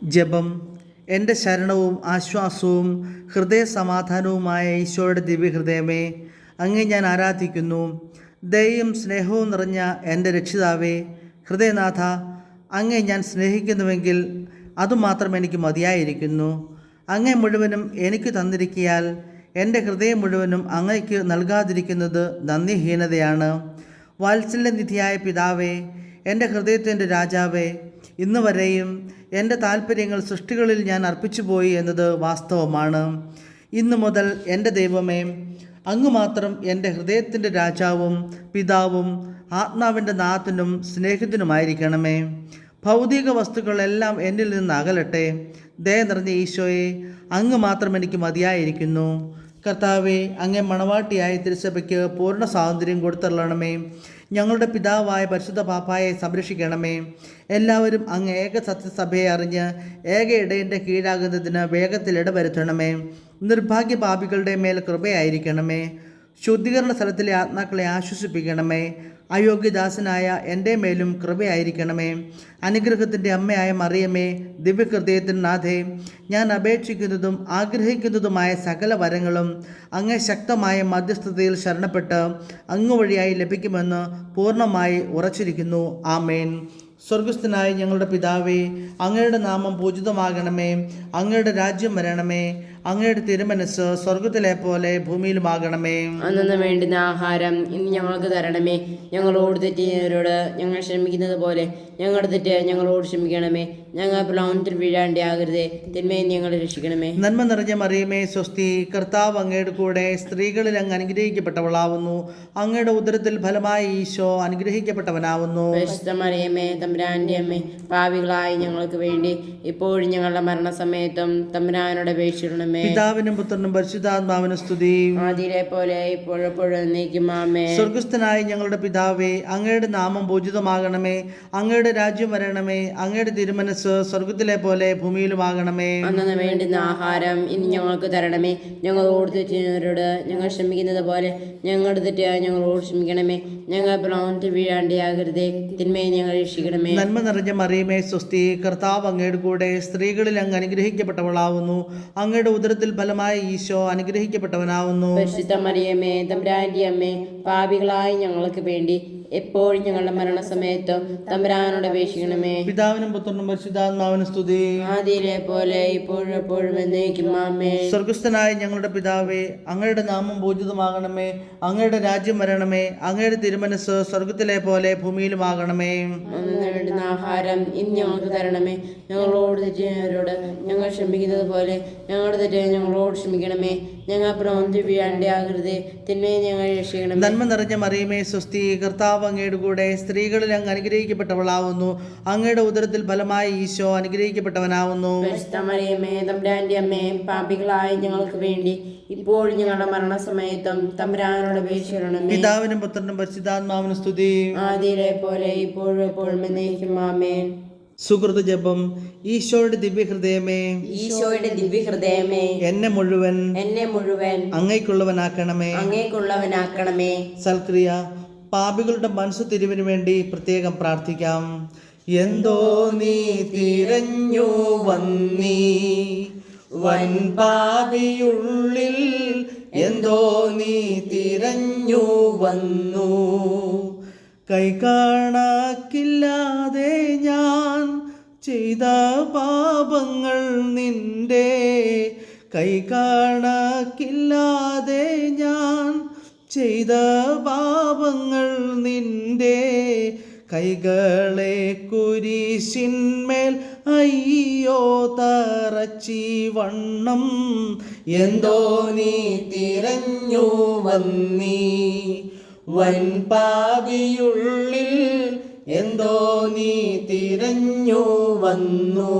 ജപം. എൻ്റെ ശരണവും ആശ്വാസവും ഹൃദയസമാധാനവുമായ ഈശോയുടെ ദിവ്യഹൃദയമേ, അങ്ങേ ഞാൻ ആരാധിക്കുന്നു. ദയയും സ്നേഹവും നിറഞ്ഞ എൻ്റെ രക്ഷിതാവേ, ഹൃദയനാഥ, അങ്ങേ ഞാൻ സ്നേഹിക്കുന്നുവെങ്കിൽ അതുമാത്രം എനിക്ക് മതിയായിരിക്കുന്നു. അങ്ങേ മുഴുവനും എനിക്ക് തന്നിരിക്കിയാൽ എൻ്റെ ഹൃദയം മുഴുവനും അങ്ങയ്ക്ക് നൽകാതിരിക്കുന്നത് നന്ദിഹീനതയാണ്. വാത്സല്യനിധിയായ പിതാവേ, എൻ്റെ ഹൃദയത്തിൻ്റെ രാജാവേ, ഇന്ന് വരെയും എൻ്റെ താല്പര്യങ്ങൾ സൃഷ്ടികളിൽ ഞാൻ അർപ്പിച്ചുപോയി എന്നത് വാസ്തവമാണ്. ഇന്നു മുതൽ എൻ്റെ ദൈവമേ, അങ്ങ് മാത്രം എൻ്റെ ഹൃദയത്തിൻ്റെ രാജാവും പിതാവും ആത്മാവിൻ്റെ നാഥനും സ്നേഹിതനുമായിരിക്കണമേ. ഭൗതിക വസ്തുക്കളെല്ലാം എന്നിൽ നിന്ന് അകലട്ടെ. ദയ നിറഞ്ഞ ഈശോയെ, അങ്ങ് മാത്രം എനിക്ക് മതിയായിരിക്കുന്നു. കർത്താവെ, അങ്ങേ മണവാട്ടിയായ തിരുസഭയ്ക്ക് പൂർണ്ണ സ്വാതന്ത്ര്യം കൊടുത്തള്ളണമേ. ഞങ്ങളുടെ പിതാവായ പരിശുദ്ധ പാപ്പായെ സംരക്ഷിക്കണമേ. എല്ലാവരും അങ്ങ് ഏക സത്യസഭയെ അറിഞ്ഞ് ഏക ഇടയൻ്റെ കീഴാകുന്നതിന് വേഗത്തിൽ ഇടവരുത്തണമേ. നിർഭാഗ്യ പാപികളുടെ മേൽ കൃപയായിരിക്കണമേ. ശുദ്ധീകരണ സ്ഥലത്തിലെ ആത്മാക്കളെ ആശ്വസിപ്പിക്കണമേ. അയോഗ്യദാസനായ എൻ്റെ മേലും കൃപയായിരിക്കണമേ. അനുഗ്രഹത്തിൻ്റെ അമ്മയായ മറിയമേ, ദിവ്യഹൃദയത്തിൻ നാഥേ, ഞാൻ അപേക്ഷിക്കുന്നതും ആഗ്രഹിക്കുന്നതുമായ സകല വരങ്ങളും അങ്ങേ ശക്തമായ മധ്യസ്ഥതയിൽ ശരണപ്പെട്ട് അങ്ങ് വഴിയായി ലഭിക്കുമെന്ന് പൂർണ്ണമായി ഉറച്ചിരിക്കുന്നു. ആമേൻ. സ്വർഗസ്ഥനായ ഞങ്ങളുടെ പിതാവേ, അങ്ങയുടെ നാമം പൂജിതമാകണമേ. അങ്ങയുടെ രാജ്യം വരണമേ. അങ്ങയുടെ തിരുമനസ് സ്വർഗത്തിലെ പോലെ ഭൂമിയിലുമാകണമേ. അന്നു വേണ്ടുന്ന ആഹാരം ഇന്ന് ഞങ്ങൾക്ക് തരണമേ. ഞങ്ങളോട് തെറ്റിയവരോട് ഞങ്ങൾ ക്ഷമിക്കുന്നത് പോലെ ഞങ്ങളുടെ തെറ്റ് ഞങ്ങളോട് ക്ഷമിക്കണമേ. ഞങ്ങൾ പ്രലോഭനത്തിൽ വീഴാണ്ടാകരുതേ, തിന്മയെ ഞങ്ങളെ രക്ഷിക്കണമേ. നന്മ നിറഞ്ഞ മറിയമേ, സ്വസ്തി. കർത്താവ് അങ്ങയുടെ കൂടെ സ്ത്രീകളിൽ അങ്ങ് അനുഗ്രഹിക്കപ്പെട്ടവളാവുന്നു. അങ്ങയുടെ ഉദരത്തിൽ ഫലമായി ഈശോ അനുഗ്രഹിക്കപ്പെട്ടവനാവുന്നു. പരിശുദ്ധ മറിയമേ, തമ്പുരാന്റെ അമ്മേ, പാപികളായി ഞങ്ങൾക്ക് വേണ്ടി ഇപ്പോഴും ഞങ്ങളുടെ മരണസമയത്തും തമ്പുരാനോട് അപേക്ഷിക്കണമേ. പിതാവിനും പുത്രനും പരിശുദ്ധാത്മാവിനും സ്തുതി. ആദിയിലെ പോലെ ഇപ്പോഴെപ്പോഴും എന്നേക്കും ആമേൻ. സ്വർഗസ്ഥനായ ഞങ്ങളുടെ പിതാവേ, അങ്ങയുടെ നാമം പൂജിതമാകണമേ. അങ്ങയുടെ രാജ്യം വരണമേ. അങ്ങയുടെ തിരുമനസ് സ്വർഗത്തിലെ പോലെ ഭൂമിയിലുമാകണമേ. അന്നു വേണ്ടുന്ന ആഹാരം ഇനി ഞങ്ങൾക്ക് തരണമേ. ഞങ്ങളോട് തെറ്റിയവരോട് ഞങ്ങൾ ക്ഷമിക്കുന്നത് പോലെ ഞങ്ങളുടെ തെറ്റ് ഞങ്ങളോട് ക്ഷമിക്കണമേ. ഞങ്ങൾ പ്രലോഭനത്തിൽ വീഴാണ്ടാകരുതേ, തിന്മയെ ഞങ്ങൾ രക്ഷിക്കണമേ. നന്മ നിറഞ്ഞ മറിയമേ, സ്വസ്തി. കർത്താവ് അങ്ങയുടെ കൂടെ സ്ത്രീകളിൽ അങ്ങ് അനുഗ്രഹിക്കപ്പെട്ടവളാവുന്നു. അങ്ങയുടെ ഉദരത്തിൽ ഫലമായി ഈശോ അനുഗ്രഹിക്കപ്പെട്ടവനാവുന്നു. പരിശുദ്ധ മറിയമേ, തമ്പുരാന്റെ അമ്മേ, പാപികളായി ഞങ്ങൾക്ക് വേണ്ടി എപ്പോഴും ഞങ്ങളുടെ മരണസമയത്തും തമ്പുരാനോട് അപേക്ഷിക്കണമേ. പിതാവിനും പുത്രനും പരിശുദ്ധാത്മാവിനും സ്തുതി. ആദിയിലെ പോലെ ഇപ്പോഴും എപ്പോഴും എന്നേക്കും ആമേൻ. സ്വർഗസ്ഥനായ ഞങ്ങളുടെ പിതാവേ, അങ്ങയുടെ നാമം പൂജിതമാകണമേ. അങ്ങയുടെ രാജ്യം വരണമേ. അങ്ങയുടെ തിരുമനസ് സ്വർഗത്തിലെ പോലെ ഭൂമിയിലുമാകണമേ. അന്നു വേണ്ടുന്ന ആഹാരം ഇന്ന് ഞങ്ങൾക്ക് തരണമേ. ഞങ്ങളോട് തെറ്റിയവരോട് ഞങ്ങൾ ക്ഷമിക്കുന്നത് പോലെ ഞങ്ങളുടെ തെറ്റ് ഞങ്ങളോട് ക്ഷമിക്കണമേ. ഞങ്ങൾ പ്രലോഭനത്തിൽ വീഴാണ്ടാകരുതേ, തിന്മയെ ഞങ്ങൾ രക്ഷിക്കണമേ. നന്മ നിറഞ്ഞ മറിയമേ, സ്വസ്തി. കർത്താവ് അങ്ങയുടെ കൂടെ സ്ത്രീകളിൽ അങ്ങ് അനുഗ്രഹിക്കപ്പെട്ടവളാവുന്നു. അങ്ങയുടെ ഉദരത്തിൽ ഫലമായി ഈശോ അനുഗ്രഹിക്കപ്പെട്ടവനാവുന്നു. പരിശുദ്ധ മറിയമേ, തമ്പുരാന്റെ അമ്മേ, പാപികളായ ഞങ്ങൾക്ക് വേണ്ടി ഇപ്പോഴും ഞങ്ങളുടെ മരണസമയത്തും തമ്പുരാനോട് അപേക്ഷിക്കണമേ. പിതാവിനും പുത്രനും പരിശുദ്ധാത്മാവിനും സ്തുതി. ആദിയിലെ പോലെ ഇപ്പോഴും എപ്പോഴും എന്നേക്കും ആമേൻ. സുഹൃത ജപം. ഈശോയുടെ ദിവ്യഹൃദയമേ, ഈശോയുടെ ദിവ്യഹൃദയമേ, എന്നെ മുഴുവൻ അങ്ങേക്കുള്ളവനാക്കണമേ. അങ്ങേക്കുള്ളവനാക്കണമേ. സൽക്രിയ. പാപികളുടെ മനസ്സു തിരിവിനു വേണ്ടി പ്രത്യേകം പ്രാർത്ഥിക്കാം. എന്തോ നീ തിരഞ്ഞു വന്നീ വൻ പാപിയുള്ളിൽ, എന്തോ നീ തിരഞ്ഞു വന്നു. കൈകാണക്കില്ലാതെ ഞാൻ ചെയ്ത പാപങ്ങൾ നിന്റെ, കൈകാണക്കില്ലാതെ ഞാൻ ചെയ്ത പാപങ്ങൾ നിന്റെ. കൈകളെ കുരിശിന്മേൽ അയ്യോ തറച്ചി വണ്ണം, എന്തോ നീ തിരഞ്ഞു വന്നീ വൻ പാപിയുള്ളിൽ, എന്തോ നീ തിരഞ്ഞു വന്നു.